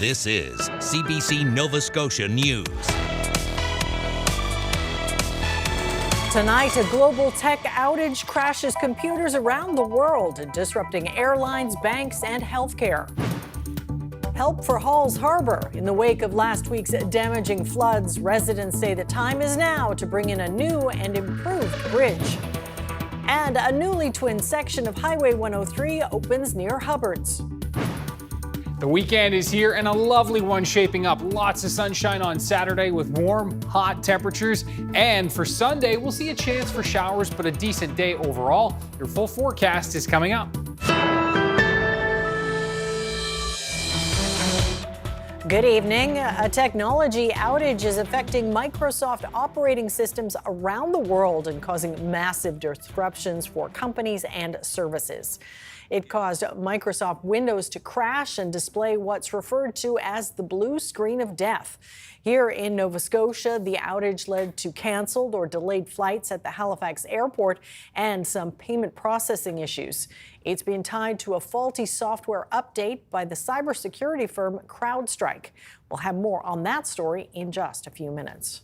This is CBC Nova Scotia News. Tonight, a global tech outage crashes computers around the world, disrupting airlines, banks, and healthcare. Help for Halls Harbor. In the wake of last week's damaging floods, residents say the time is now to bring in a new and improved bridge. And a newly twinned section of Highway 103 opens near Hubbards. The weekend is here and a lovely one shaping up. Lots of sunshine on Saturday with warm, hot temperatures. And for Sunday, we'll see a chance for showers, but a decent day overall. Your full forecast is coming up. Good evening. A technology outage is affecting Microsoft operating systems around the world and causing massive disruptions for companies and services. It caused Microsoft Windows to crash and display what's referred to as the blue screen of death. Here in Nova Scotia, the outage led to canceled or delayed flights at the Halifax airport and some payment processing issues. It's been tied to a faulty software update by the cybersecurity firm CrowdStrike. We'll have more on that story in just a few minutes.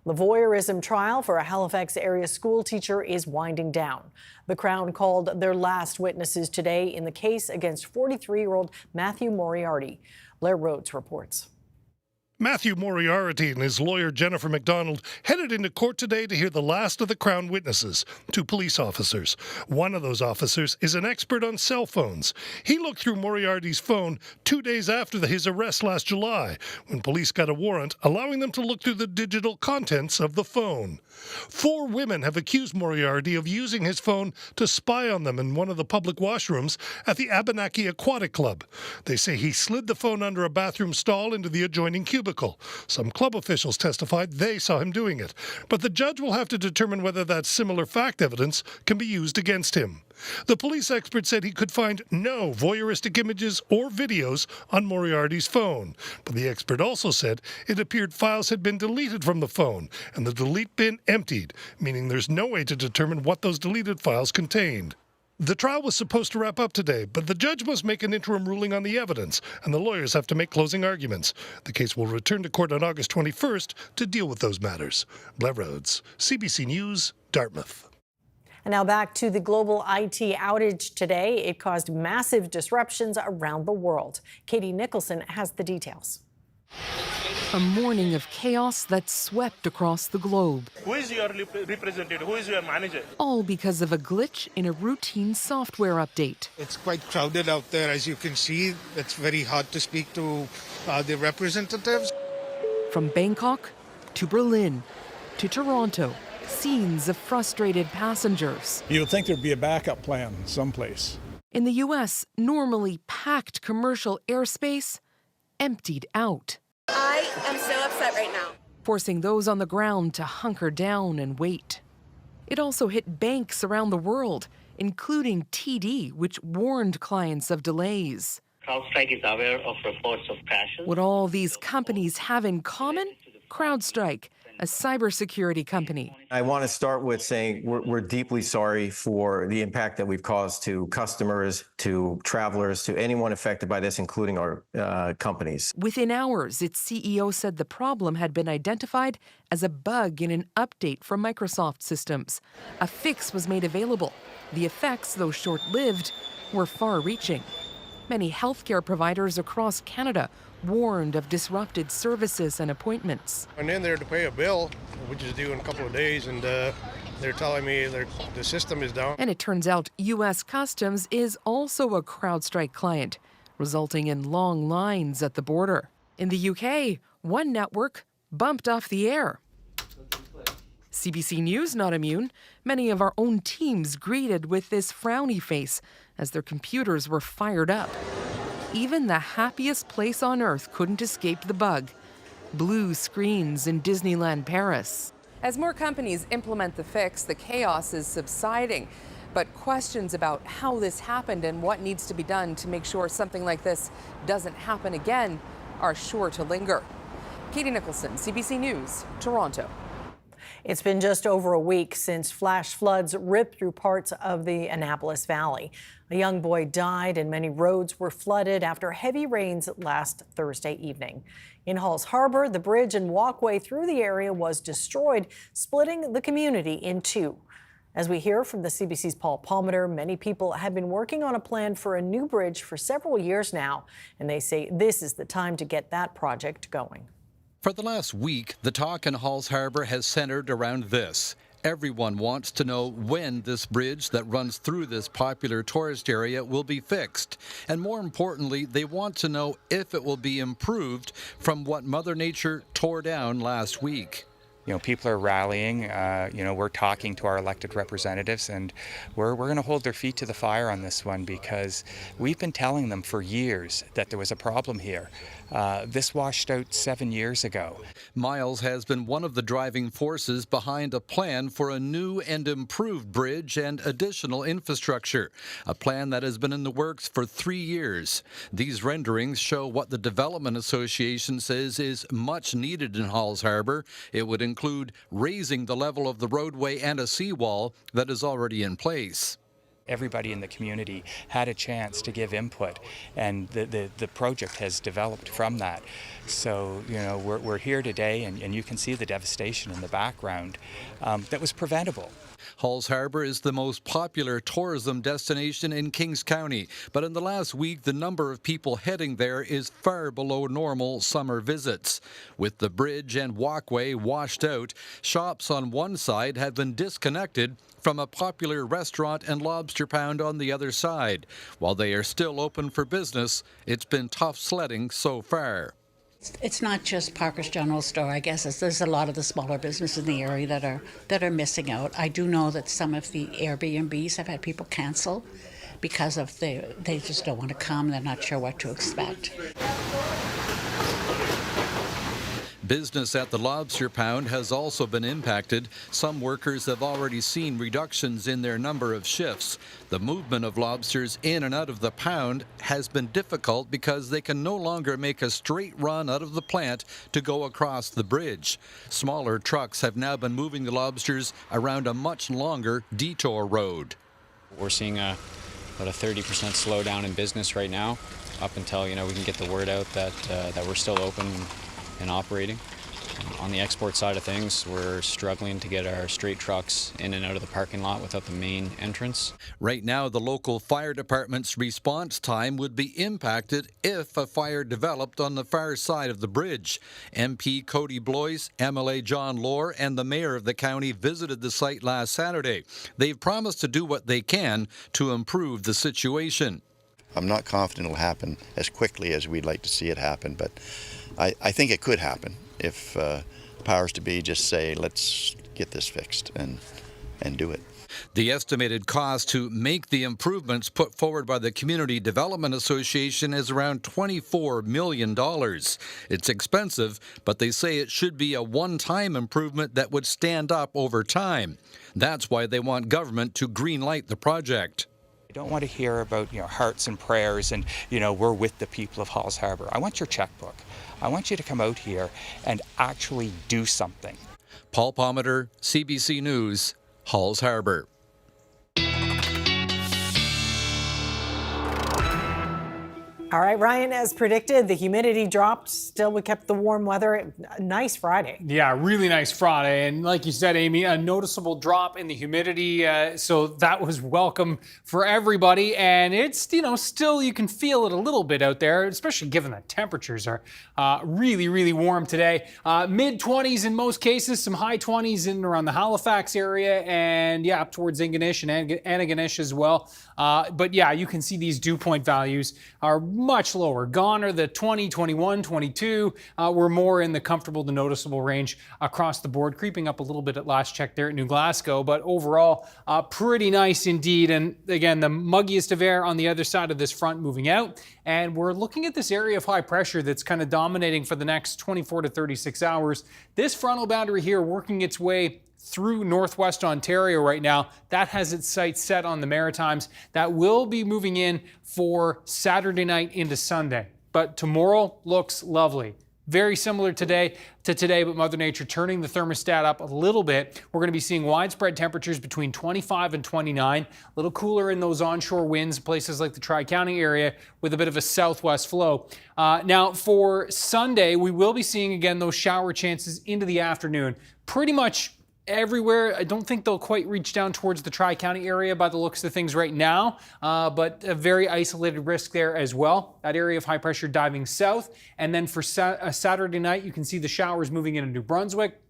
The Voyeurism trial for a Halifax area school teacher is winding down. The Crown called their last witnesses today in the case against 43-year-old Matthew Moriarty. Blair Rhodes reports. Matthew Moriarty and his lawyer Jennifer MacDonald headed into court today to hear the last of the Crown witnesses, two police officers. One of those officers is an expert on cell phones. He looked through Moriarty's phone 2 days after his arrest last July, when police got a warrant allowing them to look through the digital contents of the phone. 4 women have accused Moriarty of using his phone to spy on them in one of the public washrooms at the Abenaki Aquatic Club. They say he slid the phone under a bathroom stall into the adjoining cubicle. Some club officials testified they saw him doing it, but the judge will have to determine whether that similar fact evidence can be used against him. The police expert said he could find no voyeuristic images or videos on Moriarty's phone, but the expert also said it appeared files had been deleted from the phone and the delete bin emptied, meaning there's no way to determine what those deleted files contained. The trial was supposed to wrap up today, but the judge must make an interim ruling on the evidence, and the lawyers have to make closing arguments. The case will return to court on August 21st to deal with those matters. Blair Rhodes, CBC News, Dartmouth. And now back to the global IT outage today. It caused massive disruptions around the world. Katie Nicholson has the details. A morning of chaos that swept across the globe. Who is your representative? Who is your manager? All because of a glitch in a routine software update. It's quite crowded out there, as you can see. It's very hard to speak to the representatives. From Bangkok to Berlin to Toronto, scenes of frustrated passengers. You'd think there'd be a backup plan someplace. In the U.S., normally packed commercial airspace emptied out. I am so upset right now. Forcing those on the ground to hunker down and wait. It also hit banks around the world, including TD, which warned clients of delays. CrowdStrike is aware of reports of crashes. What all these companies have in common? CrowdStrike, a cybersecurity company. I want to start with saying we're deeply sorry for the impact that we've caused to customers, to travelers, to anyone affected by this, including our companies. Within hours, its CEO said the problem had been identified as a bug in an update from Microsoft systems. A fix was made available. The effects, though short-lived, were far-reaching. Many healthcare providers across Canada warned of disrupted services and appointments. I went in there to pay a bill, which is due in a couple of days, and they're telling me the system is down. And it turns out U.S. Customs is also a CrowdStrike client, resulting in long lines at the border. In the UK, one network bumped off the air. CBC News not immune. Many of our own teams greeted with this frowny face as their computers were fired up. Even the happiest place on earth couldn't escape the bug. Blue screens in Disneyland Paris. As more companies implement the fix, the chaos is subsiding. But questions about how this happened and what needs to be done to make sure something like this doesn't happen again are sure to linger. Katie Nicholson, CBC News, Toronto. It's been just over a week since flash floods ripped through parts of the Annapolis Valley. A young boy died and many roads were flooded after heavy rains last Thursday evening. In Halls Harbor, the bridge and walkway through the area was destroyed, splitting the community in two. As we hear from the CBC's Paul Palmater, many people have been working on a plan for a new bridge for several years now, and they say this is the time to get that project going. For the last week, the talk in Halls Harbor has centered around this. Everyone wants to know when this bridge that runs through this popular tourist area will be fixed. And more importantly, they want to know if it will be improved from what Mother Nature tore down last week. You know, people are rallying, we're talking to our elected representatives, and we're going to hold their feet to the fire on this one because we've been telling them for years that there was a problem here. This washed out 7 years ago. Miles has been one of the driving forces behind a plan for a new and improved bridge and additional infrastructure, a plan that has been in the works for 3 years. These renderings show what the Development Association says is much needed in Halls Harbor. It would include raising the level of the roadway and a seawall that is already in place. Everybody in the community had a chance to give input, and the project has developed from that. So, we're here today, and you can see the devastation in the background that was preventable. Halls Harbor is the most popular tourism destination in Kings County, but in the last week, the number of people heading there is far below normal summer visits. With the bridge and walkway washed out, shops on one side have been disconnected from a popular restaurant and lobster pound on the other side. While they are still open for business, it's been tough sledding so far. It's not just Parker's General Store. I guess there's a lot of the smaller businesses in the area that are missing out. I do know that some of the Airbnbs have had people cancel because of they just don't want to come. They're not sure what to expect. Business at the lobster pound has also been impacted. Some workers have already seen reductions in their number of shifts. The movement of lobsters in and out of the pound has been difficult because they can no longer make a straight run out of the plant to go across the bridge. Smaller trucks have now been moving the lobsters around a much longer detour road. We're seeing about a 30% slowdown in business right now, up until we can get the word out that we're still open and operating. On the export side of things, we're struggling to get our straight trucks in and out of the parking lot without the main entrance. Right now, the local fire department's response time would be impacted if a fire developed on the far side of the bridge. MP Cody Blois, MLA John Lohr, and the mayor of the county visited the site last Saturday. They've promised to do what they can to improve the situation. I'm not confident it'll happen as quickly as we'd like to see it happen, but I think it could happen if powers to be just say, let's get this fixed and do it. The estimated cost to make the improvements put forward by the Community Development Association is around $24 million. It's expensive, but they say it should be a one-time improvement that would stand up over time. That's why they want government to green-light the project. I don't want to hear about hearts and prayers and we're with the people of Halls Harbor. I want your checkbook. I want you to come out here and actually do something. Paul Palmater, CBC News, Halls Harbor. All right, Ryan, as predicted, the humidity dropped. Still, we kept the warm weather. Nice Friday. Yeah, really nice Friday. And like you said, Amy, a noticeable drop in the humidity. So that was welcome for everybody. And it's, still you can feel it a little bit out there, especially given that temperatures are really, really warm today. Mid-20s in most cases, some high 20s in around the Halifax area. And yeah, up towards Ingonish and Antigonish as well. But yeah, you can see these dew point values are much lower. Gone are the 20, 21, 22. We're more in the comfortable to noticeable range across the board, creeping up a little bit at last check there at New Glasgow, but overall pretty nice indeed. And again, the muggiest of air on the other side of this front moving out. And we're looking at this area of high pressure that's kind of dominating for the next 24 to 36 hours. This frontal boundary here working its way through northwest Ontario right now. That has its sights set on the Maritimes. That will be moving in for Saturday night into Sunday. But tomorrow looks lovely. Very similar today, but Mother Nature turning the thermostat up a little bit. We're going to be seeing widespread temperatures between 25 and 29, a little cooler in those onshore winds, places like the Tri-County area with a bit of a southwest flow. Now for Sunday, we will be seeing again those shower chances into the afternoon. Pretty much everywhere. I don't think they'll quite reach down towards the Tri-County area by the looks of things right now, but a very isolated risk there as well. That area of high pressure diving south. And then for Saturday night, you can see the showers moving into New Brunswick.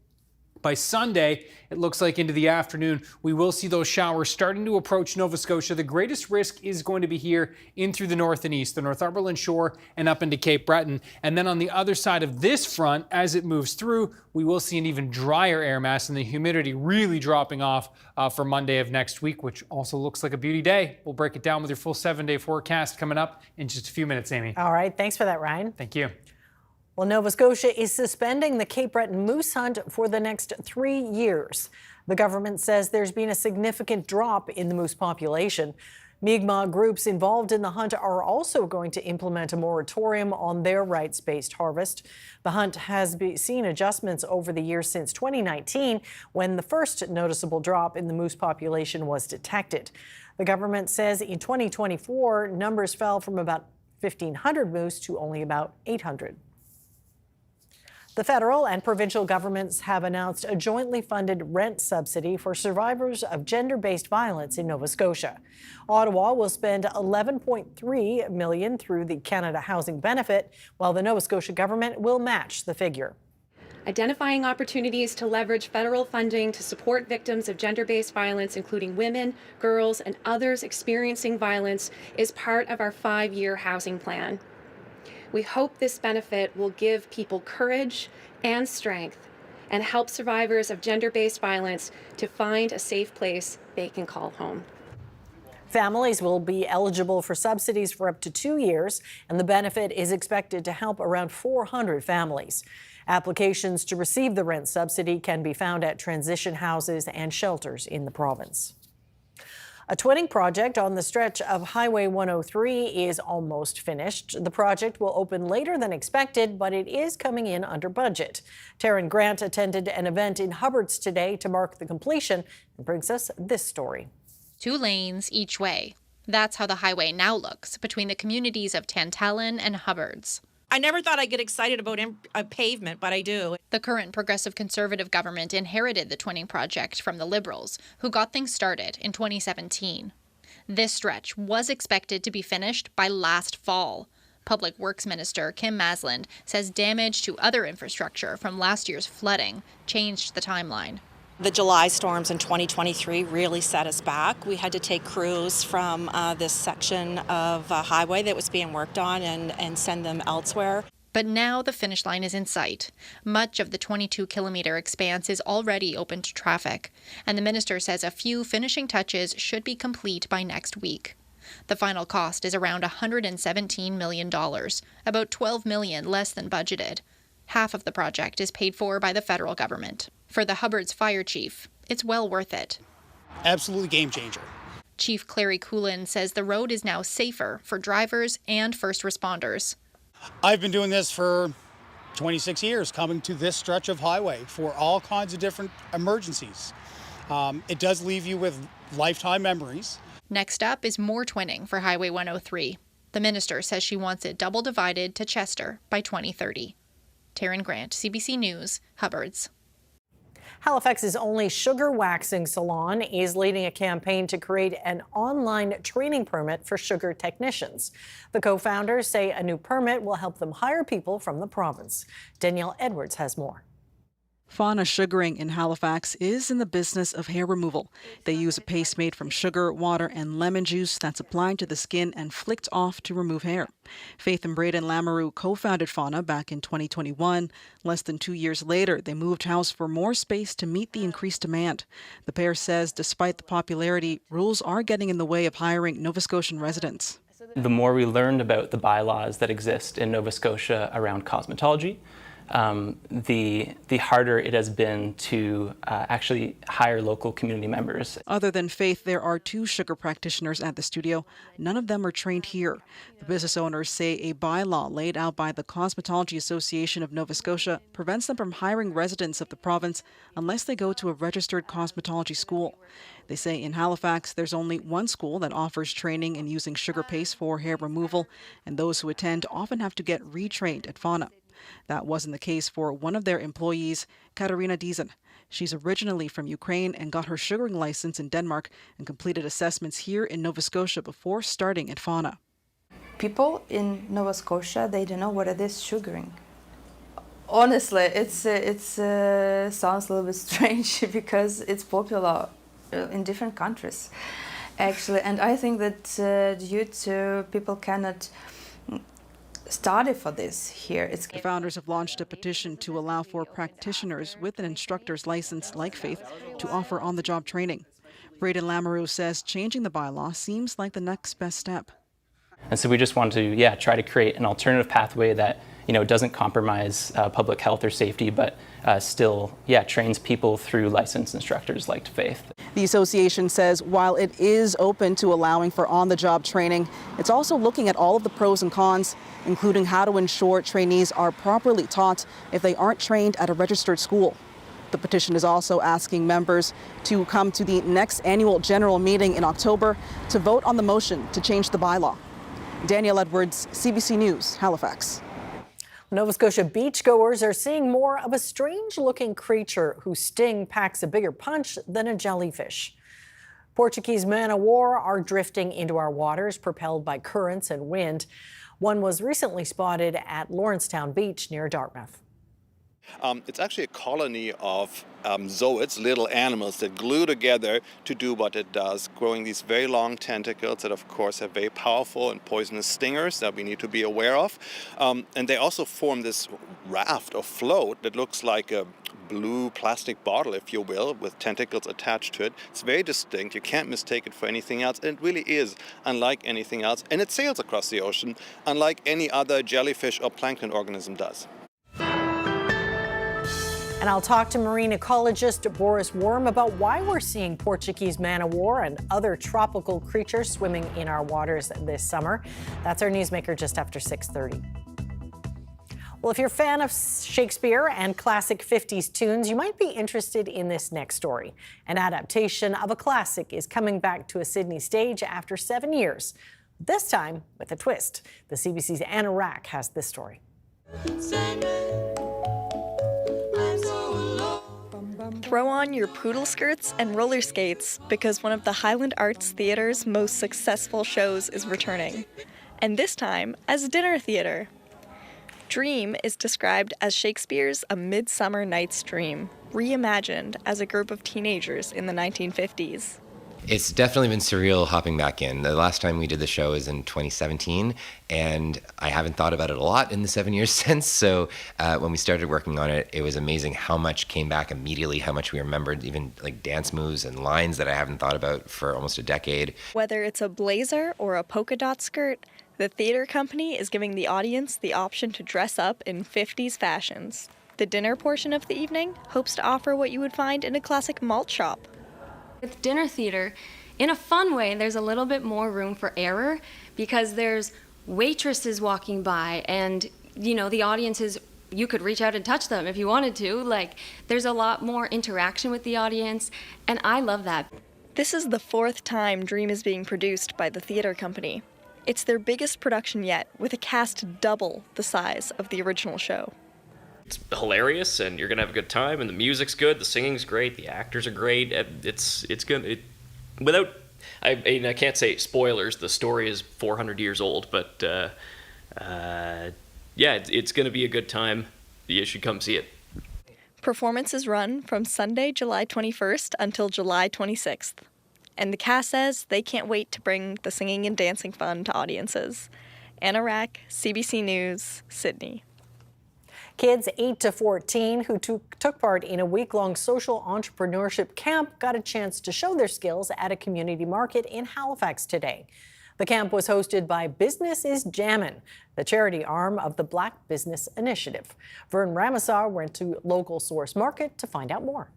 By Sunday, it looks like into the afternoon, we will see those showers starting to approach Nova Scotia. The greatest risk is going to be here in through the north and east, the Northumberland shore and up into Cape Breton. And then on the other side of this front, as it moves through, we will see an even drier air mass and the humidity really dropping off for Monday of next week, which also looks like a beauty day. We'll break it down with your full 7-day forecast coming up in just a few minutes, Amy. All right. Thanks for that, Ryan. Thank you. Well, Nova Scotia is suspending the Cape Breton moose hunt for the next 3 years. The government says there's been a significant drop in the moose population. Mi'kmaq groups involved in the hunt are also going to implement a moratorium on their rights-based harvest. The hunt has seen adjustments over the years since 2019, when the first noticeable drop in the moose population was detected. The government says in 2024, numbers fell from about 1,500 moose to only about 800. The federal and provincial governments have announced a jointly funded rent subsidy for survivors of gender-based violence in Nova Scotia. Ottawa will spend $11.3 million through the Canada Housing Benefit, while the Nova Scotia government will match the figure. Identifying opportunities to leverage federal funding to support victims of gender-based violence, including women, girls, and others experiencing violence, is part of our 5-year housing plan. We hope this benefit will give people courage and strength and help survivors of gender-based violence to find a safe place they can call home. Families will be eligible for subsidies for up to 2 years, and the benefit is expected to help around 400 families. Applications to receive the rent subsidy can be found at transition houses and shelters in the province. A twinning project on the stretch of Highway 103 is almost finished. The project will open later than expected, but it is coming in under budget. Taryn Grant attended an event in Hubbards today to mark the completion and brings us this story. 2 lanes each way. That's how the highway now looks between the communities of Tantallon and Hubbards. I never thought I'd get excited about a pavement, but I do. The current Progressive Conservative government inherited the twinning project from the Liberals, who got things started in 2017. This stretch was expected to be finished by last fall. Public Works Minister Kim Masland says damage to other infrastructure from last year's flooding changed the timeline. The July storms in 2023 really set us back. We had to take crews from this section of highway that was being worked on and send them elsewhere. But now the finish line is in sight. Much of the 22-kilometer expanse is already open to traffic, and the minister says a few finishing touches should be complete by next week. The final cost is around $117 million, about $12 million less than budgeted. Half of the project is paid for by the federal government. For the Hubbards fire chief, it's well worth it. Absolutely game changer. Chief Clary Coulin says the road is now safer for drivers and first responders. I've been doing this for 26 years, coming to this stretch of highway for all kinds of different emergencies. It does leave you with lifetime memories. Next up is more twinning for Highway 103. The minister says she wants it double divided to Chester by 2030. Taryn Grant, CBC News, Hubbards. Halifax's only sugar waxing salon is leading a campaign to create an online training permit for sugar technicians. The co-founders say a new permit will help them hire people from the province. Danielle Edwards has more. Fauna Sugaring in Halifax is in the business of hair removal. They use a paste made from sugar, water, and lemon juice that's applied to the skin and flicked off to remove hair. Faith and Braden Lamoureux co-founded Fauna back in 2021. Less than 2 years later, they moved house for more space to meet the increased demand. The pair says despite the popularity, rules are getting in the way of hiring Nova Scotian residents. The more we learned about the bylaws that exist in Nova Scotia around cosmetology, the harder it has been to actually hire local community members. Other than Faith, there are 2 sugar practitioners at the studio. None of them are trained here. The business owners say a bylaw laid out by the Cosmetology Association of Nova Scotia prevents them from hiring residents of the province unless they go to a registered cosmetology school. They say in Halifax, there's only one school that offers training in using sugar paste for hair removal, and those who attend often have to get retrained at Fauna. That wasn't the case for one of their employees, Katarina Dizan. She's originally from Ukraine and got her sugaring license in Denmark and completed assessments here in Nova Scotia before starting at Fauna. People in Nova Scotia, they don't know what it is sugaring. Honestly, it sounds a little bit strange because it's popular in different countries, actually. And I think that due to people cannot study for this here. The founders have launched a petition to allow for practitioners with an instructor's license like Faith to offer on-the-job training. Braden Lamoureux says changing the bylaw seems like the next best step. And so we just want to, try to create an alternative pathway that, doesn't compromise public health or safety, but still, trains people through licensed instructors like Faith. The association says while it is open to allowing for on-the-job training, it's also looking at all of the pros and cons, including how to ensure trainees are properly taught if they aren't trained at a registered school. The petition is also asking members to come to the next annual general meeting in October to vote on the motion to change the bylaw. Danielle Edwards, CBC News, Halifax. Nova Scotia beachgoers are seeing more of a strange-looking creature whose sting packs a bigger punch than a jellyfish. Portuguese man-o-war are drifting into our waters, propelled by currents and wind. One was recently spotted at Lawrencetown Beach near Dartmouth. It's actually a colony of zooids, little animals that glue together to do what it does, growing these very long tentacles that of course have very powerful and poisonous stingers that we need to be aware of. And they also form this raft or float that looks like a blue plastic bottle, if you will, with tentacles attached to it. It's very distinct. You can't mistake it for anything else. And it really is unlike anything else. And it sails across the ocean unlike any other jellyfish or plankton organism does. And I'll talk to marine ecologist Boris Worm about why we're seeing Portuguese man-o-war and other tropical creatures swimming in our waters this summer. That's our newsmaker just after 6:30. Well, if you're a fan of Shakespeare and classic 50s tunes, you might be interested in this next story. An adaptation of a classic is coming back to a Sydney stage after 7 years, this time with a twist. The CBC's Anna Rack has this story. Throw on your poodle skirts and roller skates because one of the Highland Arts Theatre's most successful shows is returning, and this time as a dinner theater. Dream is described as Shakespeare's A Midsummer Night's Dream, reimagined as a group of teenagers in the 1950s. It's definitely been surreal hopping back in. The last time we did the show was in 2017, and I haven't thought about it a lot in the 7 years since. So when we started working on it, it was amazing how much came back immediately, how much we remembered, even like dance moves and lines that I haven't thought about for almost a decade. Whether it's a blazer or a polka dot skirt, the theater company is giving the audience the option to dress up in 50s fashions. The dinner portion of the evening hopes to offer what you would find in a classic malt shop. With dinner theater, in a fun way, there's a little bit more room for error because there's waitresses walking by and, the audiences, you could reach out and touch them if you wanted to. Like, there's a lot more interaction with the audience, and I love that. This is the 4th time Dream is being produced by the theater company. It's their biggest production yet, with a cast double the size of the original show. It's hilarious, and you're gonna have a good time, and the music's good, the singing's great, the actors are great. It's good. I can't say spoilers. The story is 400 years old, but it's gonna be a good time. You should come see it. Performances run from Sunday, July 21st until July 26th. And the cast says they can't wait to bring the singing and dancing fun to audiences. Anna Rack, CBC News, Sydney. Kids 8 to 14 who took part in a week-long social entrepreneurship camp got a chance to show their skills at a community market in Halifax today. The camp was hosted by Business is Jammin', the charity arm of the Black Business Initiative. Vern Ramasar went to Local Source Market to find out more.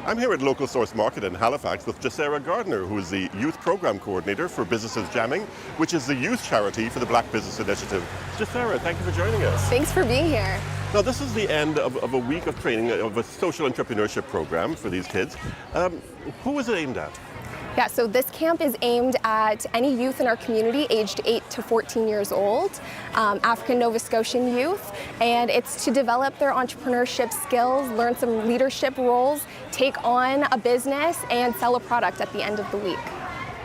I'm here at Local Source Market in Halifax with Jacera Gardner, who is the Youth Program Coordinator for Businesses Jamming, which is the youth charity for the Black Business Initiative. Jacera, thank you for joining us. Thanks for being here. Now, this is the end of a week of training of a social entrepreneurship program for these kids. Who is it aimed at? Yeah, so this camp is aimed at any youth in our community aged 8 to 14 years old, African Nova Scotian youth, and it's to develop their entrepreneurship skills, learn some leadership roles, take on a business, and sell a product at the end of the week.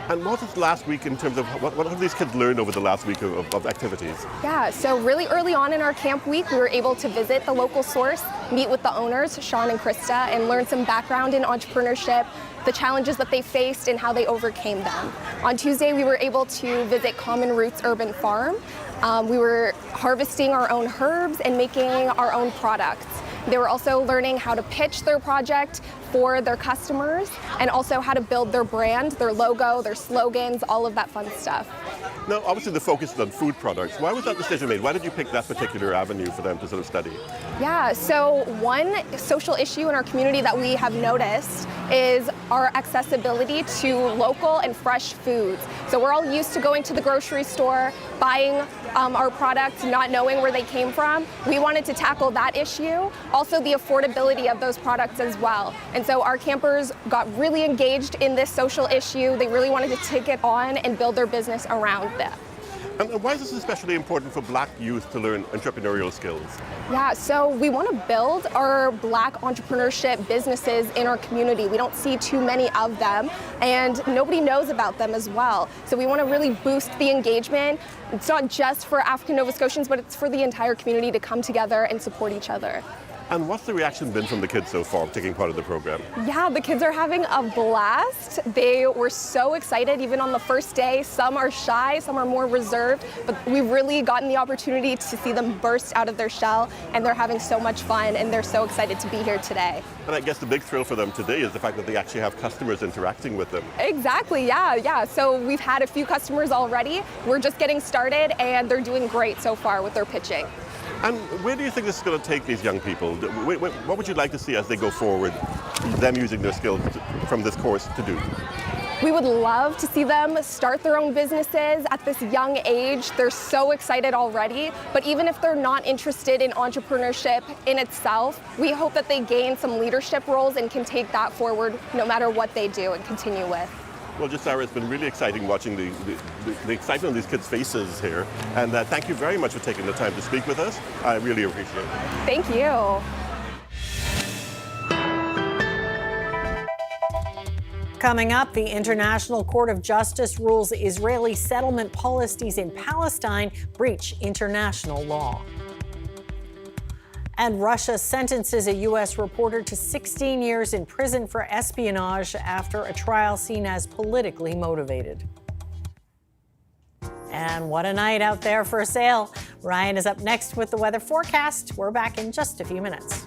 And what was last week in terms of what have these kids learned over the last week of activities? Yeah, so really early on in our camp week, we were able to visit the local source, meet with the owners, Sean and Krista, and learn some background in entrepreneurship, the challenges that they faced and how they overcame them. On Tuesday, we were able to visit Common Roots Urban Farm. We were harvesting our own herbs and making our own products. They were also learning how to pitch their project for their customers and also how to build their brand, their logo, their slogans, all of that fun stuff. Now, obviously the focus is on food products. Why was that decision made? Why did you pick that particular avenue for them to sort of study? Yeah, so one social issue in our community that we have noticed is our accessibility to local and fresh foods. So we're all used to going to the grocery store, buying our products, not knowing where they came from. We wanted to tackle that issue, also the affordability of those products as well. And so our campers got really engaged in this social issue. They really wanted to take it on and build their business around that. And why is this especially important for Black youth to learn entrepreneurial skills? Yeah, so we want to build our Black entrepreneurship businesses in our community. We don't see too many of them, and nobody knows about them as well. So we want to really boost the engagement. It's not just for African Nova Scotians, but it's for the entire community to come together and support each other. And what's the reaction been from the kids so far taking part of the program? Yeah, the kids are having a blast. They were so excited even on the first day. Some are shy, some are more reserved, but we've really gotten the opportunity to see them burst out of their shell, and they're having so much fun, and they're so excited to be here today. And I guess the big thrill for them today is the fact that they actually have customers interacting with them. Exactly, yeah. So we've had a few customers already. We're just getting started, and they're doing great so far with their pitching. And where do you think this is going to take these young people? What would you like to see as they go forward, them using their skills from this course to do? We would love to see them start their own businesses at this young age. They're so excited already, but even if they're not interested in entrepreneurship in itself, we hope that they gain some leadership roles and can take that forward no matter what they do and continue with. Well, Jacera, it's been really exciting watching the excitement on these kids' faces here. And thank you very much for taking the time to speak with us. I really appreciate it. Thank you. Coming up, the International Court of Justice rules Israeli settlement policies in Palestine breach international law. And Russia sentences a U.S. reporter to 16 years in prison for espionage after a trial seen as politically motivated. And what a night out there for a sail. Ryan is up next with the weather forecast. We're back in just a few minutes.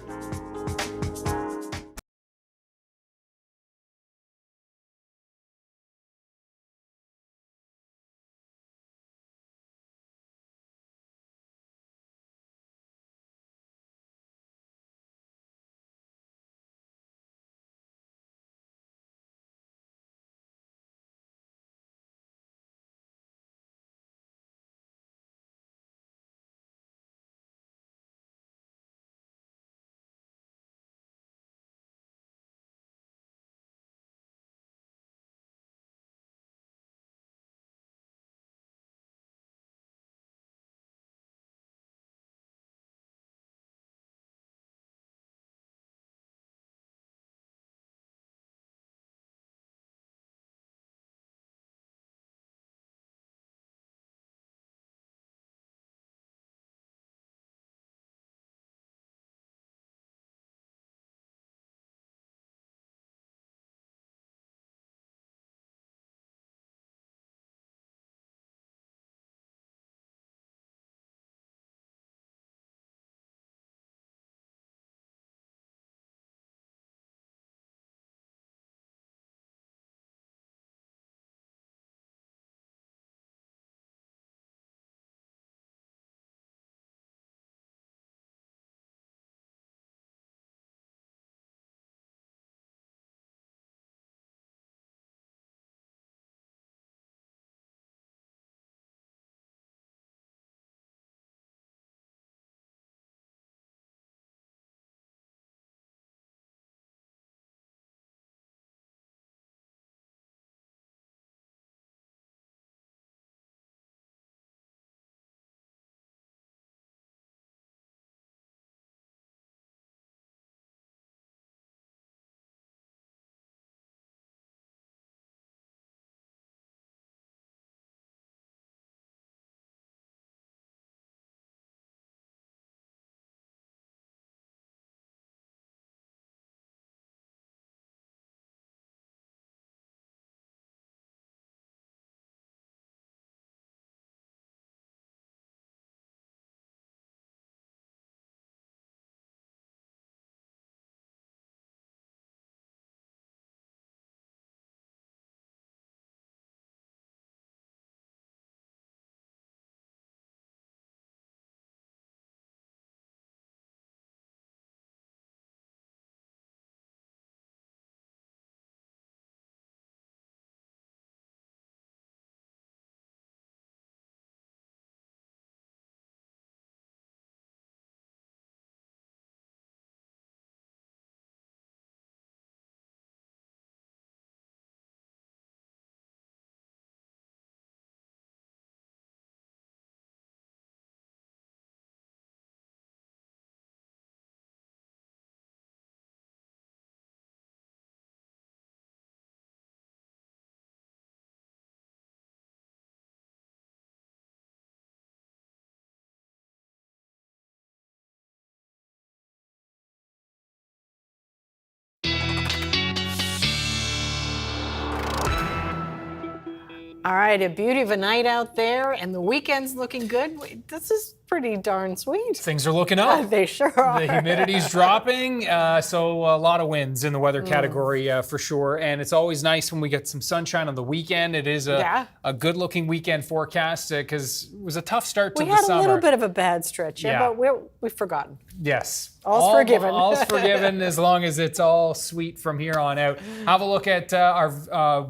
All right, a beauty of a night out there, and the weekend's looking good. This is pretty darn sweet. Things are looking up. They sure are. The humidity's dropping, so a lot of winds in the weather category for sure. And it's always nice when we get some sunshine on the weekend. It is a good-looking weekend forecast because it was a tough start to the summer. We had a little bit of a bad stretch, but we've forgotten. Yes. All's forgiven. All's forgiven as long as it's all sweet from here on out. Have a look at our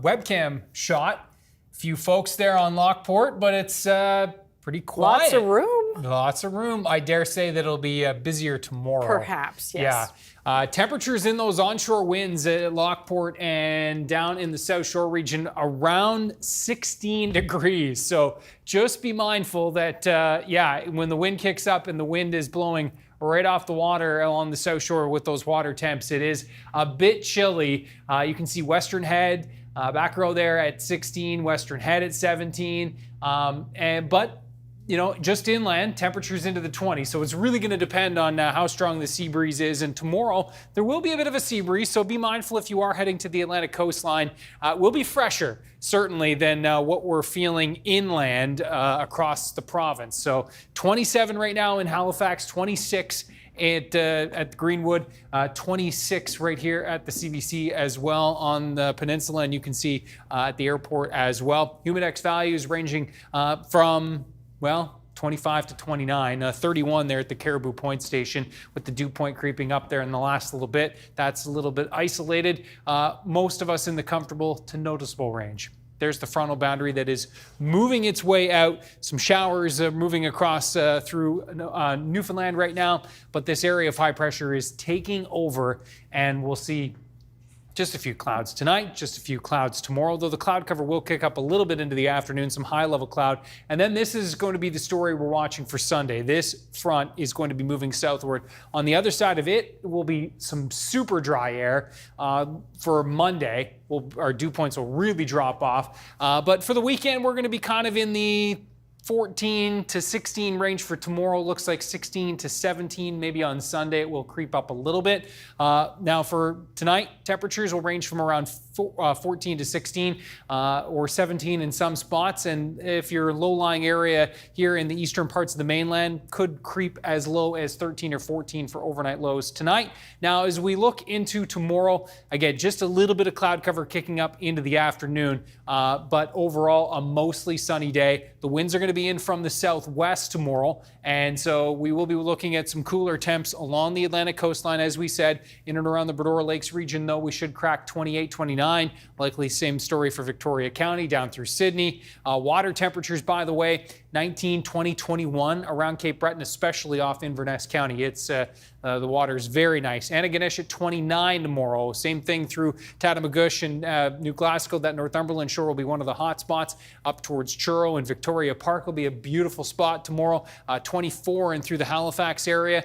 webcam shot. Few folks there on Lockport, but it's pretty quiet. Lots of room. Lots of room. I dare say that it'll be busier tomorrow. Perhaps, yes. Yeah. Temperatures in those onshore winds at Lockport and down in the South Shore region around 16 degrees. So just be mindful that, when the wind kicks up and the wind is blowing right off the water along the South Shore with those water temps, it is a bit chilly. You can see Western Head, back row there at 16, Western Head at 17. But just inland, temperatures into the 20s. So it's really going to depend on how strong the sea breeze is. And tomorrow, there will be a bit of a sea breeze. So be mindful if you are heading to the Atlantic coastline. It will be fresher, certainly, than what we're feeling inland across the province. So 27 right now in Halifax, 26 at Greenwood, 26 right here at the CBC as well on the peninsula, and you can see at the airport as well. Humidex values ranging from 25 to 29, 31 there at the Caribou Point Station with the dew point creeping up there in the last little bit. That's a little bit isolated. Most of us in the comfortable to noticeable range. There's the frontal boundary that is moving its way out. Some showers moving across through Newfoundland right now, but this area of high pressure is taking over, and we'll see just a few clouds tonight, just a few clouds tomorrow, though the cloud cover will kick up a little bit into the afternoon, some high-level cloud. And then this is going to be the story we're watching for Sunday. This front is going to be moving southward. On the other side of it will be some super dry air for Monday. Our dew points will really drop off. But for the weekend, we're going to be kind of in the 14 to 16 range for tomorrow. Looks like 16 to 17. Maybe on Sunday it will creep up a little bit. Now for tonight, temperatures will range from around 14 to 16 or 17 in some spots. And if your low-lying area here in the eastern parts of the mainland could creep as low as 13 or 14 for overnight lows tonight. Now, as we look into tomorrow, again, just a little bit of cloud cover kicking up into the afternoon, but overall a mostly sunny day. The winds are going to be in from the southwest tomorrow, and so we will be looking at some cooler temps along the Atlantic coastline. As we said, in and around the Bredora Lakes region, though, we should crack 28, 29. Likely same story for Victoria County down through Sydney. Water temperatures, by the way, 19, 20, 21 around Cape Breton, especially off Inverness County. It's the water's very nice. Antigonish at 29 tomorrow. Same thing through Tatamagouche and New Glasgow. That Northumberland shore will be one of the hot spots. Up towards Truro and Victoria Park will be a beautiful spot tomorrow. 24 and through the Halifax area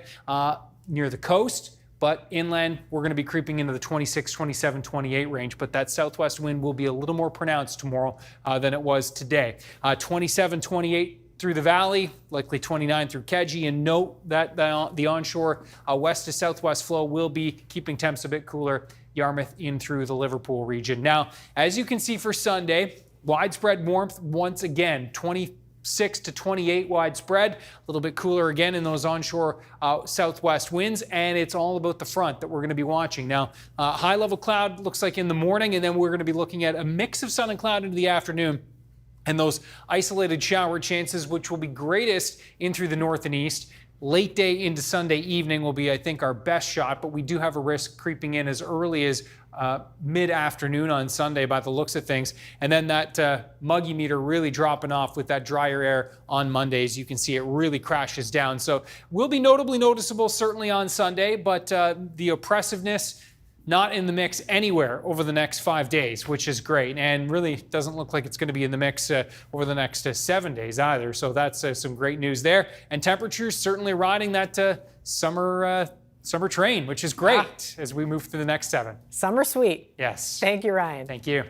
near the coast. But inland, we're going to be creeping into the 26, 27, 28 range. But that southwest wind will be a little more pronounced tomorrow than it was today. 27, 28 through the valley, likely 29 through Keji. And note that the onshore west to southwest flow will be keeping temps a bit cooler. Yarmouth in through the Liverpool region. Now, as you can see for Sunday, widespread warmth once again, 26 to 28 widespread, a little bit cooler again in those onshore southwest winds, and it's all about the front that we're going to be watching. Now, high level cloud looks like in the morning, and then we're going to be looking at a mix of sun and cloud into the afternoon. And those isolated shower chances, which will be greatest in through the north and east. Late day into Sunday evening will be, I think, our best shot, but we do have a risk creeping in as early as mid-afternoon on Sunday by the looks of things. And then that muggy meter really dropping off with that drier air on Mondays. You can see it really crashes down. So will be notably noticeable certainly on Sunday, but the oppressiveness not in the mix anywhere over the next 5 days, which is great. And really doesn't look like it's going to be in the mix over the next 7 days either. So that's some great news there. And temperatures certainly riding that summer train, which is great as we move through the next 7. Summer sweet. Yes. Thank you, Ryan. Thank you.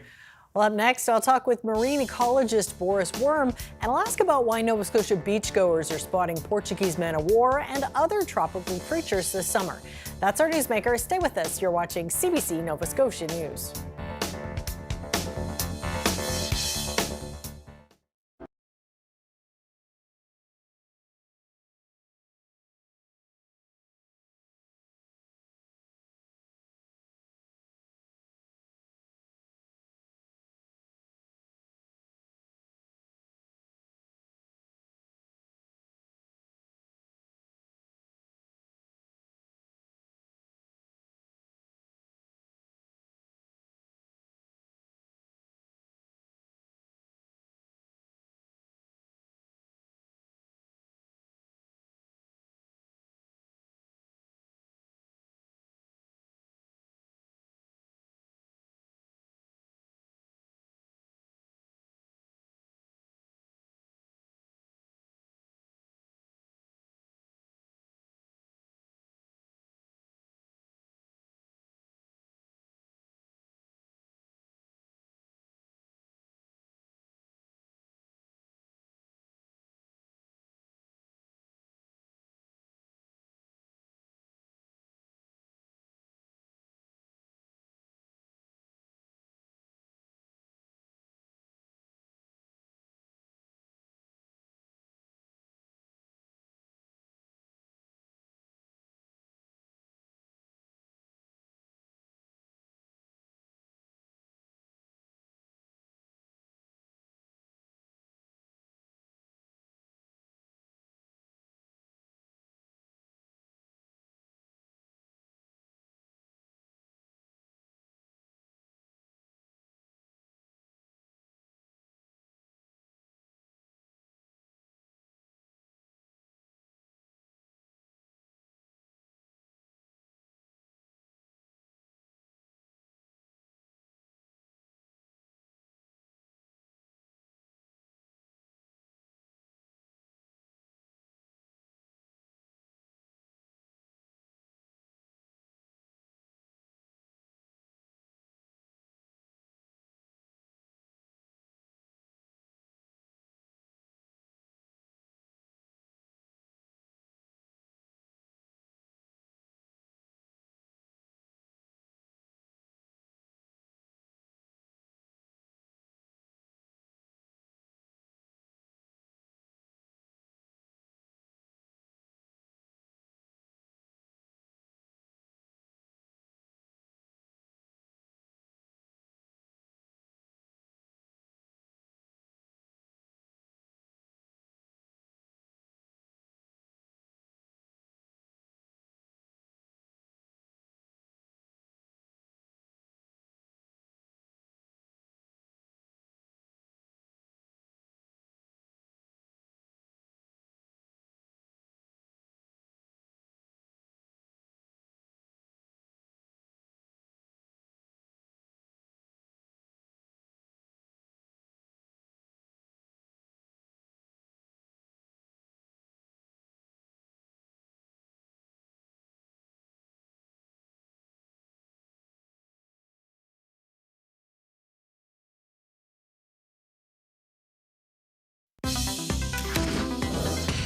Well, up next, I'll talk with marine ecologist Boris Worm, and I'll ask about why Nova Scotia beachgoers are spotting Portuguese man-o-war and other tropical creatures this summer. That's our newsmaker. Stay with us. You're watching CBC Nova Scotia News.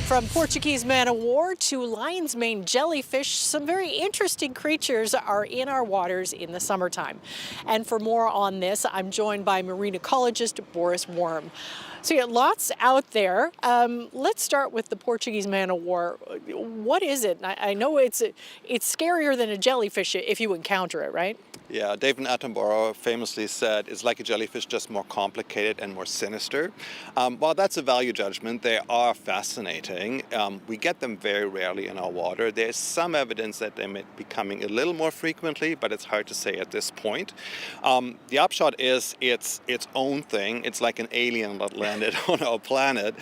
From Portuguese man-o-war to lion's mane jellyfish, some very interesting creatures are in our waters in the summertime. And for more on this, I'm joined by marine ecologist Boris Worm. So yeah, lots out there. Let's start with the Portuguese man-o-war. What is it? I know it's scarier than a jellyfish if you encounter it, right? Yeah, David Attenborough famously said it's like a jellyfish, just more complicated and more sinister. While that's a value judgment, they are fascinating. We get them very rarely in our water. There's some evidence that they may be coming a little more frequently, but it's hard to say at this point. The upshot is it's its own thing. It's like an alien that landed on our planet.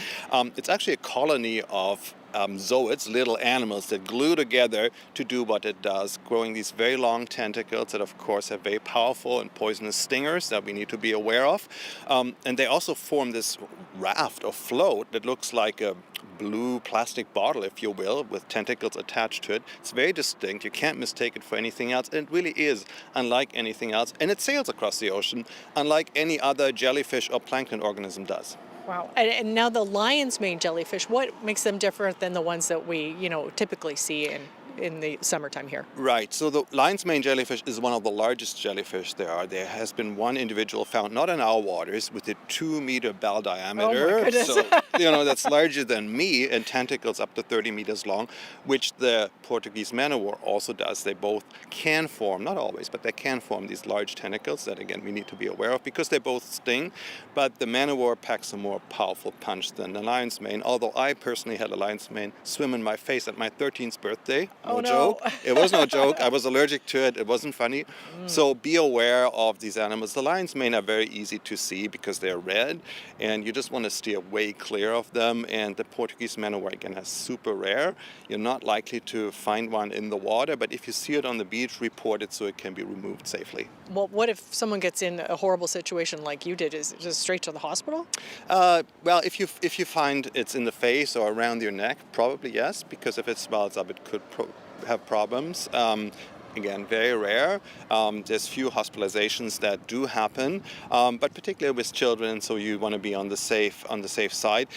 It's actually a colony of zooids, little animals that glue together to do what it does, growing these very long tentacles that of course have very powerful and poisonous stingers that we need to be aware of. And they also form this raft or float that looks like a blue plastic bottle, if you will, with tentacles attached to it. It's very distinct. You can't mistake it for anything else. And it really is unlike anything else. And it sails across the ocean, unlike any other jellyfish or plankton organism does. Wow. And now the lion's mane jellyfish, what makes them different than the ones that we, typically see in the summertime here? Right. So the lion's mane jellyfish is one of the largest jellyfish there are. There has been one individual found, not in our waters, with a 2-meter bell diameter. Oh my goodness. So, that's larger than me, and tentacles up to 30 meters long, which the Portuguese man-o-war also does. They both can form, not always, but they can form these large tentacles that, again, we need to be aware of because they both sting. But the man-o-war packs a more powerful punch than the lion's mane, although I personally had a lion's mane swim in my face at my 13th birthday. Oh, no. Joke. It was no joke. I was allergic to it. It wasn't funny. So be aware of these animals. The lion's mane are very easy to see because they're red, and you just want to steer way clear of them. And the Portuguese man-o-war, again, is super rare. You're not likely to find one in the water, but if you see it on the beach, report it so it can be removed safely. Well, what if someone gets in a horrible situation like you did? Is it just straight to the hospital? Well, if you find it's in the face or around your neck, probably yes, because if it swells up, it could have problems. Again, very rare. There's few hospitalizations that do happen, but particularly with children, so you want to be on the safe side.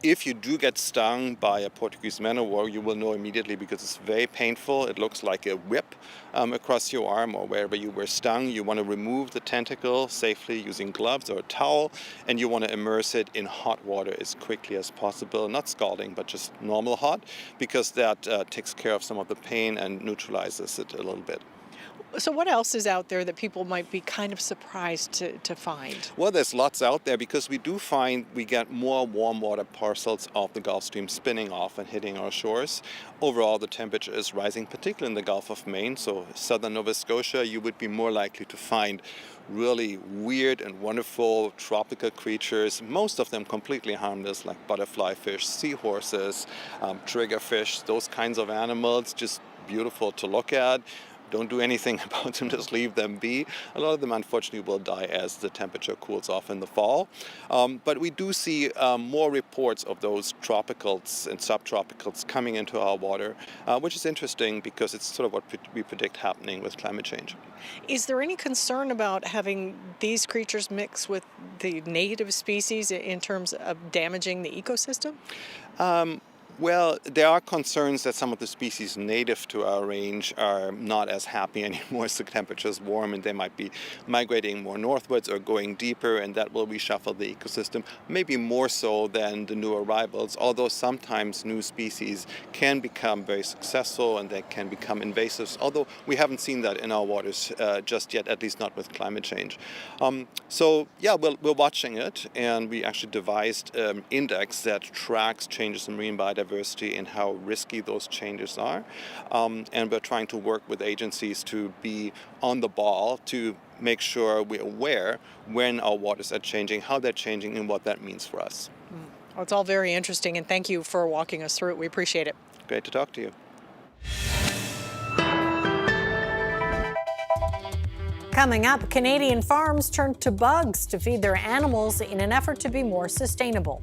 If you do get stung by a Portuguese man-o-war, you will know immediately because it's very painful. It looks like a whip across your arm or wherever you were stung. You want to remove the tentacle safely using gloves or a towel, and you want to immerse it in hot water as quickly as possible. Not scalding, but just normal hot, because that takes care of some of the pain and neutralizes it a little bit. So what else is out there that people might be kind of surprised to find? Well, there's lots out there because we get more warm water parcels of the Gulf Stream spinning off and hitting our shores. Overall, the temperature is rising, particularly in the Gulf of Maine. So southern Nova Scotia, you would be more likely to find really weird and wonderful tropical creatures, most of them completely harmless, like butterfly fish, seahorses, triggerfish, those kinds of animals, just beautiful to look at. Don't do anything about them, just leave them be. A lot of them, unfortunately, will die as the temperature cools off in the fall. But we do see more reports of those tropicals and subtropicals coming into our water, which is interesting because it's sort of what we predict happening with climate change. Is there any concern about having these creatures mix with the native species in terms of damaging the ecosystem? Well, there are concerns that some of the species native to our range are not as happy anymore as the temperature's warm, and they might be migrating more northwards or going deeper, and that will reshuffle the ecosystem, maybe more so than the new arrivals, although sometimes new species can become very successful and they can become invasive, although we haven't seen that in our waters just yet, at least not with climate change. So yeah, we're watching it, and we actually devised an index that tracks changes in marine biodiversity and how risky those changes are. And we're trying to work with agencies to be on the ball to make sure we're aware when our waters are changing, how they're changing, and what that means for us. Well, it's all very interesting, and thank you for walking us through it. We appreciate it. Great to talk to you. Coming up, Canadian farms turn to bugs to feed their animals in an effort to be more sustainable.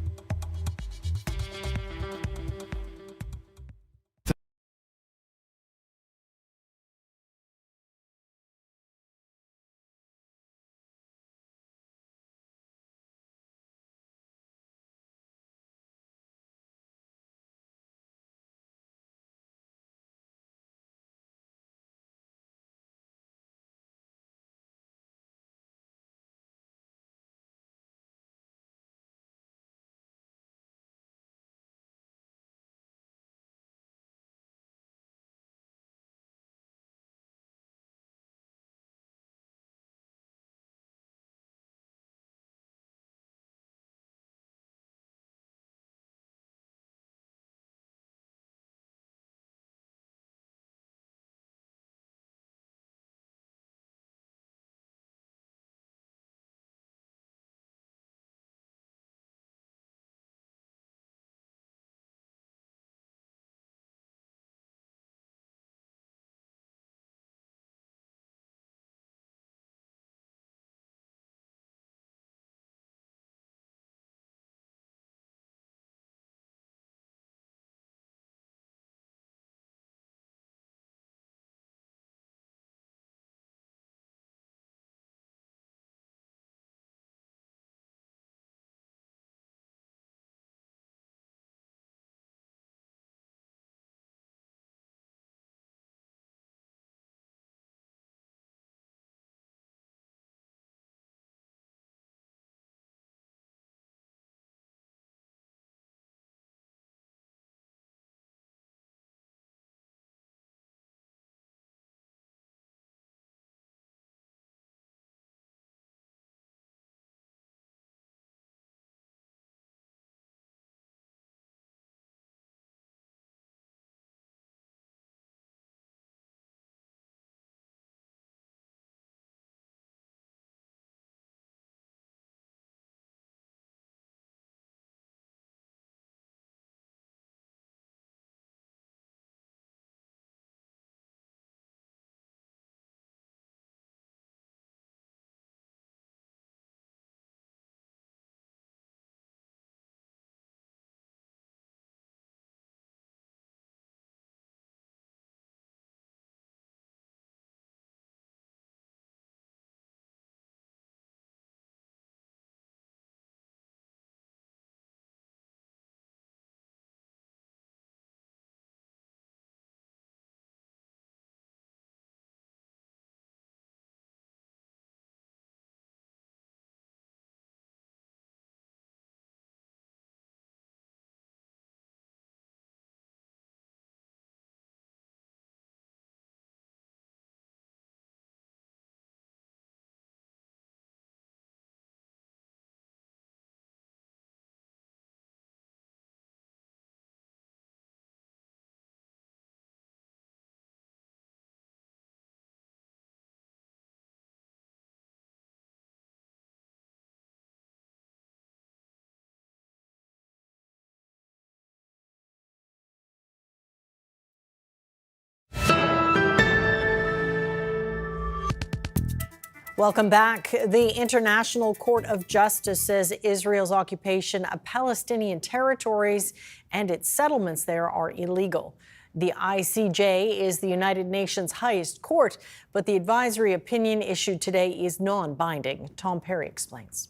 Welcome back. The International Court of Justice says Israel's occupation of Palestinian territories and its settlements there are illegal. The ICJ is the United Nations' highest court, but the advisory opinion issued today is non-binding. Tom Perry explains.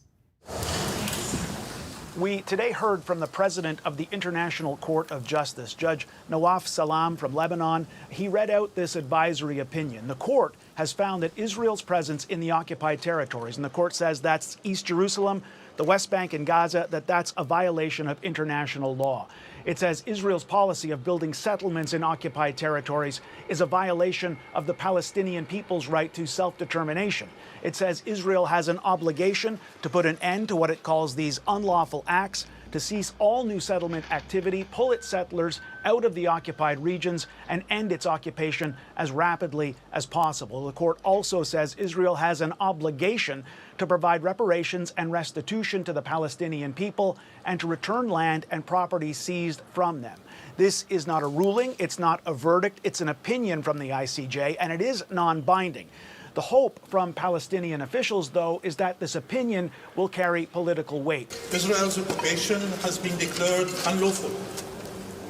We today heard from the president of the International Court of Justice, Judge Nawaf Salam from Lebanon. He read out this advisory opinion. The court has found that Israel's presence in the occupied territories, and the court says that's East Jerusalem, the West Bank and Gaza, that's a violation of international law. It says Israel's policy of building settlements in occupied territories is a violation of the Palestinian people's right to self-determination. It says Israel has an obligation to put an end to what it calls these unlawful acts, to cease all new settlement activity, pull its settlers out of the occupied regions, and end its occupation as rapidly as possible. The court also says Israel has an obligation to provide reparations and restitution to the Palestinian people and to return land and property seized from them. This is not a ruling, it's not a verdict, it's an opinion from the ICJ, and it is non-binding. The hope from Palestinian officials, though, is that this opinion will carry political weight. Israel's occupation has been declared unlawful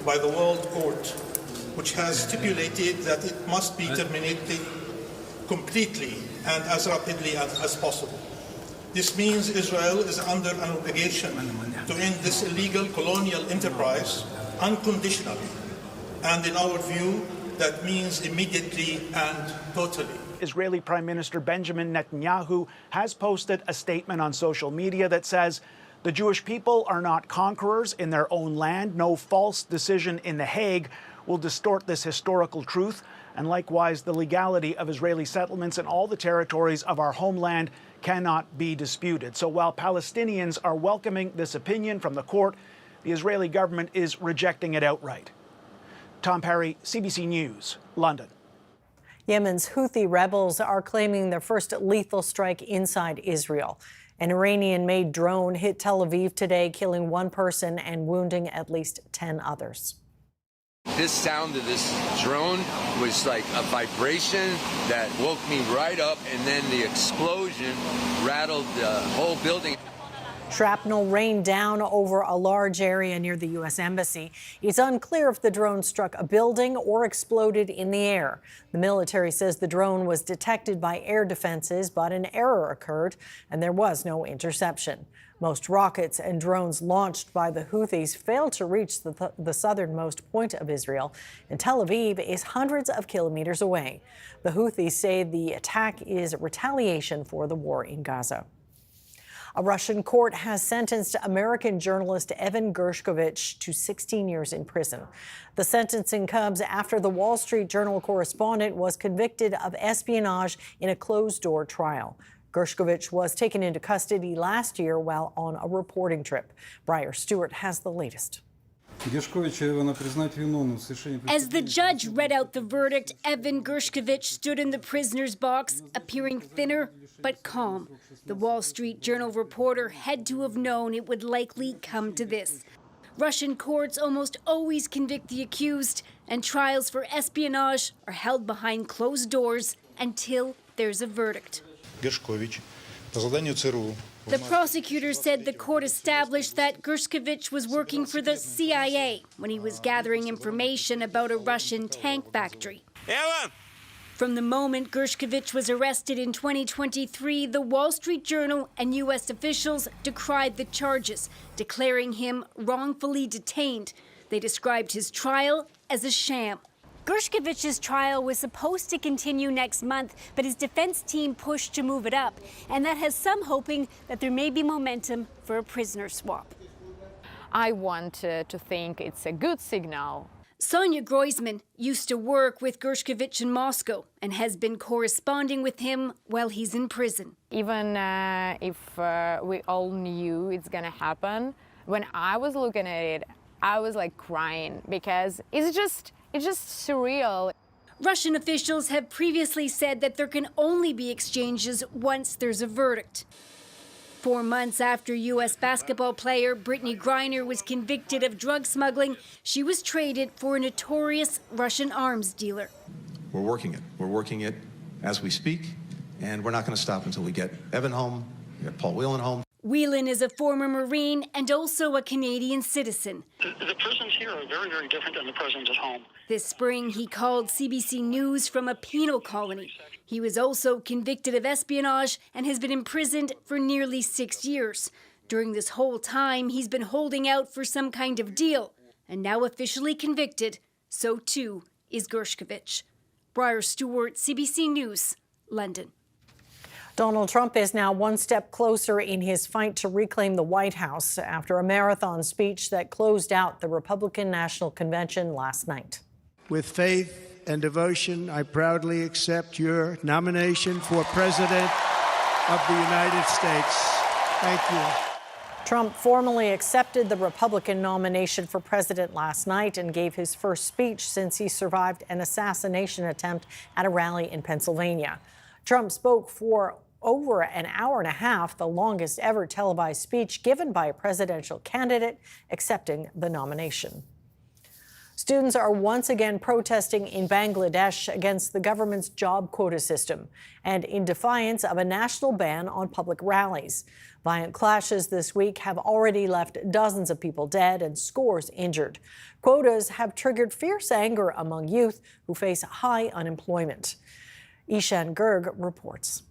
by the World Court, which has stipulated that it must be terminated completely and as rapidly as possible. This means Israel is under an obligation to end this illegal colonial enterprise unconditionally. And in our view, that means immediately and totally. Israeli Prime Minister Benjamin Netanyahu has posted a statement on social media that says the Jewish people are not conquerors in their own land. No false decision in The Hague will distort this historical truth. And likewise, the legality of Israeli settlements in all the territories of our homeland cannot be disputed. So while Palestinians are welcoming this opinion from the court, the Israeli government is rejecting it outright. Tom Perry, CBC News, London. Yemen's Houthi rebels are claiming their first lethal strike inside Israel. An Iranian-made drone hit Tel Aviv today, killing one person and wounding at least 10 others. This sound of this drone was like a vibration that woke me right up, and then the explosion rattled the whole building. Shrapnel rained down over a large area near the U.S. Embassy. It's unclear if the drone struck a building or exploded in the air. The military says the drone was detected by air defenses, but an error occurred and there was no interception. Most rockets and drones launched by the Houthis failed to reach the southernmost point of Israel, and Tel Aviv is hundreds of kilometers away. The Houthis say the attack is retaliation for the war in Gaza. A Russian court has sentenced American journalist Evan Gershkovich to 16 years in prison. The sentencing comes after the Wall Street Journal correspondent was convicted of espionage in a closed-door trial. Gershkovich was taken into custody last year while on a reporting trip. Briar Stewart has the latest. As the judge read out the verdict, Evan Gershkovich stood in the prisoner's box, appearing thinner but calm. The Wall Street Journal reporter had to have known it would likely come to this. Russian courts almost always convict the accused, and trials for espionage are held behind closed doors until there's a verdict. The prosecutor said the court established that Gershkovich was working for the CIA when he was gathering information about a Russian tank factory. From the moment Gershkovich was arrested in 2023, the Wall Street Journal and U.S. officials decried the charges, declaring him wrongfully detained. They described his trial as a sham. Gershkovich's trial was supposed to continue next month, but his defense team pushed to move it up, and that has some hoping that there may be momentum for a prisoner swap. I want to think it's a good signal. Sonia Groisman used to work with Gershkovich in Moscow and has been corresponding with him while he's in prison. Even if we all knew it's gonna happen, when I was looking at it, I was like crying because it's just surreal. Russian officials have previously said that there can only be exchanges once there's a verdict. 4 months after U.S. basketball player Brittany Griner was convicted of drug smuggling, she was traded for a notorious Russian arms dealer. We're working it. We're working it as we speak, and we're not going to stop until we get Evan home, we get Paul Whelan home. Whelan is a former Marine and also a Canadian citizen. The prisons here are very, very different than the prisons at home. This spring, he called CBC News from a penal colony. He was also convicted of espionage and has been imprisoned for nearly 6 years. During this whole time, he's been holding out for some kind of deal. And now officially convicted, so too is Gershkovich. Briar Stewart, CBC News, London. Donald Trump is now one step closer in his fight to reclaim the White House after a marathon speech that closed out the Republican National Convention last night. With faith and devotion, I proudly accept your nomination for President of the United States. Thank you. Trump formally accepted the Republican nomination for president last night and gave his first speech since he survived an assassination attempt at a rally in Pennsylvania. Trump spoke for over an hour and a half, the longest ever televised speech given by a presidential candidate accepting the nomination. Students are once again protesting in Bangladesh against the government's job quota system and in defiance of a national ban on public rallies. Violent clashes this week have already left dozens of people dead and scores injured. Quotas have triggered fierce anger among youth who face high unemployment. Ishan Girg reports.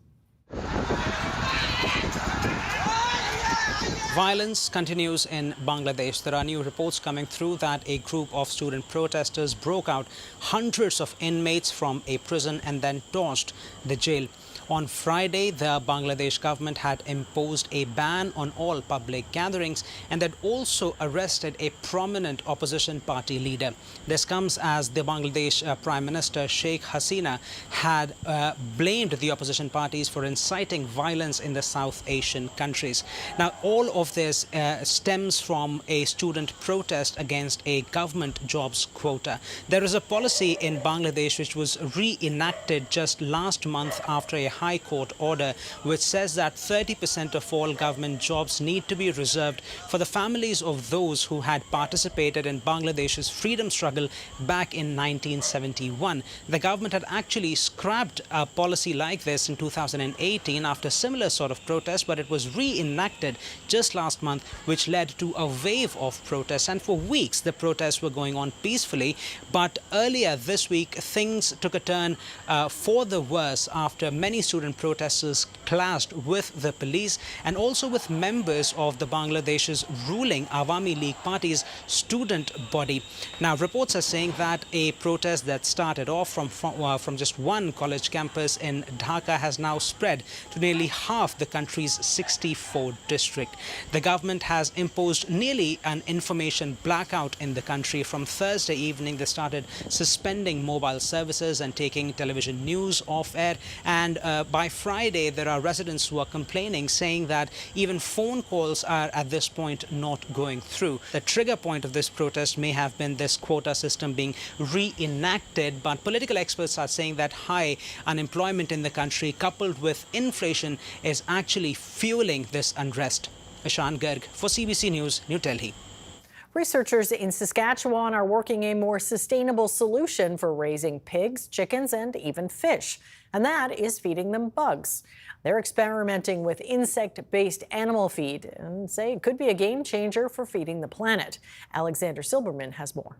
Violence continues in Bangladesh. There are new reports coming through that a group of student protesters broke out hundreds of inmates from a prison and then torched the jail. On Friday, the Bangladesh government had imposed a ban on all public gatherings and had also arrested a prominent opposition party leader. This comes as the Bangladesh Prime Minister Sheikh Hasina had blamed the opposition parties for inciting violence in the South Asian countries. Now, all of this stems from a student protest against a government jobs quota. There is a policy in Bangladesh which was reenacted just last month after a High Court order which says that 30% of all government jobs need to be reserved for the families of those who had participated in Bangladesh's freedom struggle back in 1971. The government had actually scrapped a policy like this in 2018 after similar sort of protests, but it was reenacted just last month, which led to a wave of protests. And for weeks, the protests were going on peacefully. But earlier this week, things took a turn for the worse after many student protesters clashed with the police and also with members of the Bangladesh's ruling Awami League Party's student body. Now, reports are saying that a protest that started off from just one college campus in Dhaka has now spread to nearly half the country's 64 district. The government has imposed nearly an information blackout in the country. From Thursday evening, they started suspending mobile services and taking television news off air. And by Friday, there are residents who are complaining, saying that even phone calls are at this point not going through. The trigger point of this protest may have been this quota system being reenacted, but political experts are saying that high unemployment in the country coupled with inflation is actually fueling this unrest. Ishan Garg for CBC News, New Delhi. Researchers in Saskatchewan are working a more sustainable solution for raising pigs, chickens, and even fish, and that is feeding them bugs. They're experimenting with insect-based animal feed and say it could be a game changer for feeding the planet. Alexander Silberman has more.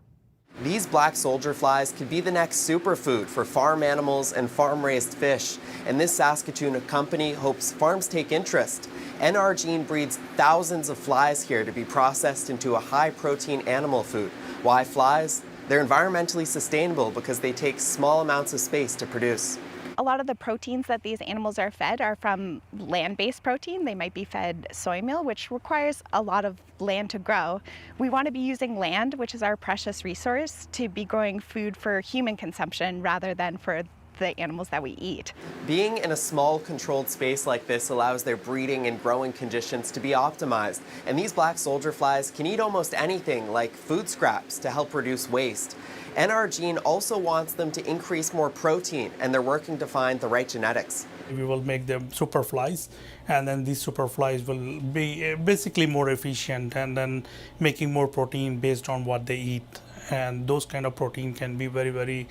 These black soldier flies could be the next superfood for farm animals and farm-raised fish. And this Saskatoon company hopes farms take interest. NR Gene breeds thousands of flies here to be processed into a high-protein animal food. Why flies? They're environmentally sustainable because they take small amounts of space to produce. A lot of the proteins that these animals are fed are from land-based protein. They might be fed soy meal, which requires a lot of land to grow. We want to be using land, which is our precious resource, to be growing food for human consumption rather than for the animals that we eat. Being in a small controlled space like this allows their breeding and growing conditions to be optimized. And these black soldier flies can eat almost anything, like food scraps, to help reduce waste. NR Gene also wants them to increase more protein, and they're working to find the right genetics. We will make them super flies, and then these super flies will be basically more efficient and then making more protein based on what they eat. And those kind of protein can be very, very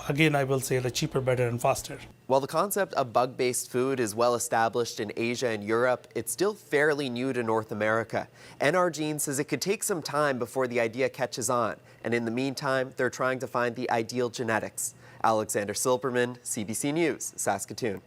again, I will say cheaper, better, and faster. While the concept of bug-based food is well established in Asia and Europe, it's still fairly new to North America. NR Gene says it could take some time before the idea catches on, and in the meantime, they're trying to find the ideal genetics. Alexander Silberman, CBC News, Saskatoon.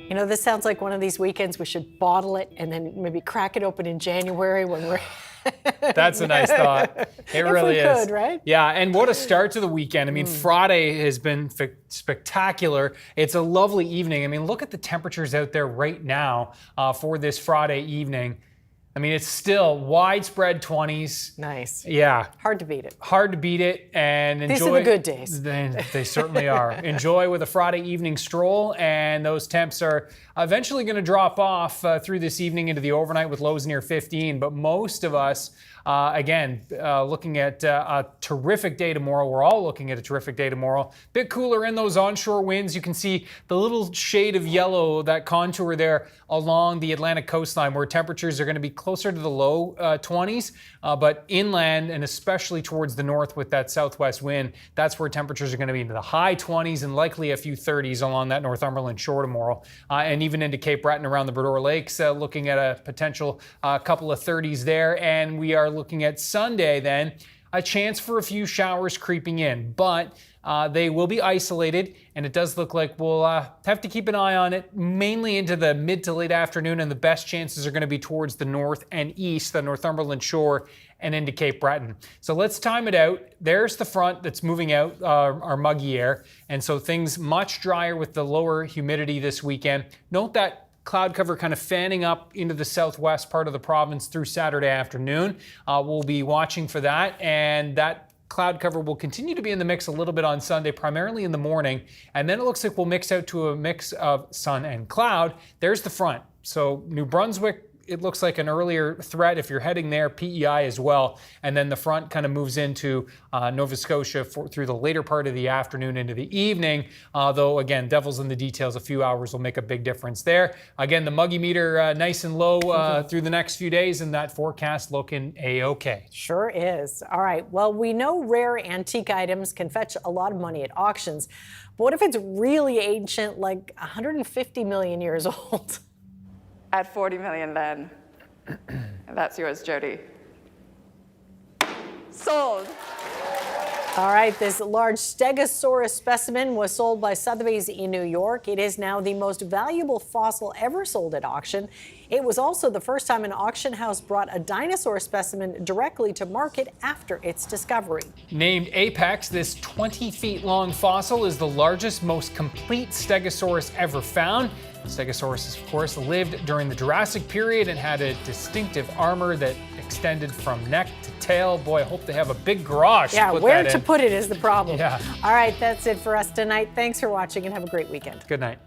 You know, this sounds like one of these weekends we should bottle it and then maybe crack it open in January when we're... That's a nice thought. It really is. If we could, right? Yeah, and what a start to the weekend. I mean, Friday has been spectacular. It's a lovely evening. I mean, look at the temperatures out there right now for this Friday evening. I mean, it's still widespread 20s. Nice. Yeah. Hard to beat it. Hard to beat it, and enjoy. These are the good days. They certainly are. Enjoy with a Friday evening stroll, and those temps are eventually going to drop off through this evening into the overnight with lows near 15. But most of us, looking at a terrific day tomorrow. We're all looking at a terrific day tomorrow. Bit cooler in those onshore winds. You can see the little shade of yellow, that contour there along the Atlantic coastline, where temperatures are going to be closer to the low 20s, but inland and especially towards the north with that southwest wind, that's where temperatures are going to be into the high 20s and likely a few 30s along that Northumberland shore tomorrow, and even into Cape Breton around the Bredor Lakes, looking at a potential couple of 30s there. And we are looking at Sunday then, a chance for a few showers creeping in, but they will be isolated, and it does look like we'll have to keep an eye on it mainly into the mid to late afternoon, and the best chances are going to be towards the north and east, the Northumberland shore, and into Cape Breton. So let's time it out. There's the front that's moving out our muggy air, and so things much drier with the lower humidity this weekend. Note that cloud cover kind of fanning up into the southwest part of the province through Saturday afternoon. We'll be watching for that, and that cloud cover will continue to be in the mix a little bit on Sunday, primarily in the morning, and then it looks like we'll mix out to a mix of sun and cloud. There's the front. So New Brunswick, it looks like an earlier threat if you're heading there, PEI as well, and then the front kind of moves into Nova Scotia through the later part of the afternoon into the evening, though again, devil's in the details. A few hours will make a big difference there. Again, the muggy meter nice and low through the next few days, and that forecast looking A-OK. Sure is. All right, well, we know rare antique items can fetch a lot of money at auctions, but what if it's really ancient, like 150 million years old? At 40 million then. That's yours, Jody. Sold. All right, this large Stegosaurus specimen was sold by Sotheby's in New York. It is now the most valuable fossil ever sold at auction. It was also the first time an auction house brought a dinosaur specimen directly to market after its discovery. Named Apex, this 20 feet long fossil is the largest, most complete Stegosaurus ever found. Stegosaurus, of course, lived during the Jurassic period and had a distinctive armor that extended from neck to tail. Boy, I hope they have a big garage. Yeah, to put where that to in. put it is the problem. Yeah. All right, that's it for us tonight. Thanks for watching and have a great weekend. Good night.